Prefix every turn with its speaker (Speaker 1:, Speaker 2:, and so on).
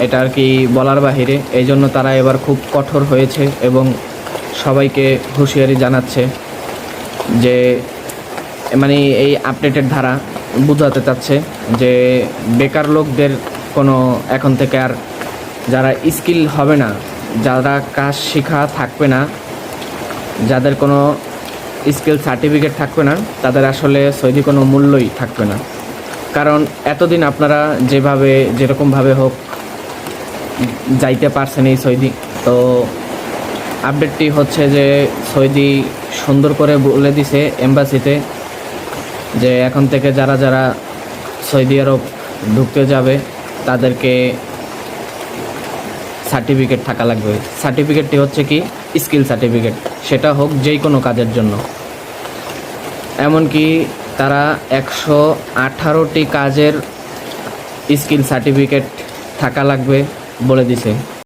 Speaker 1: এটা আর কি বলার বাহিরে। এই জন্য তারা এবার খুব কঠোর হয়েছে এবং সবাইকে হুঁশিয়ারি জানাচ্ছে যে মানে এই আপডেটের ধারা বোঝাতে চাচ্ছে যে বেকার লোকদের কোনো এখন থেকে আর যারা স্কিল হবে না, যারা কাজ শেখা থাকবে না, যাদের কোনো স্কিল সার্টিফিকেট থাকবে না, তাদের আসলে সৌদি কোনো মূল্যই থাকবে না। কারণ এতদিন আপনারা যেরকমভাবে হোক যাইতে পারছেন এই সৌদি। তো আপডেটটি হচ্ছে যে সৌদি সুন্দর করে বলে দিছে এম্বাসিতে যে এখন থেকে যারা যারা সৌদি আরব ঢুকতে যাবে তাদেরকে সার্টিফিকেট থাকা লাগবে। সার্টিফিকেটটি হচ্ছে কি স্কিল সার্টিফিকেট, সেটা হোক যেই কোনো কাজের জন্য। এমনকি তারা 118টি কাজের স্কিল সার্টিফিকেট থাকা লাগবে বলে দিছে।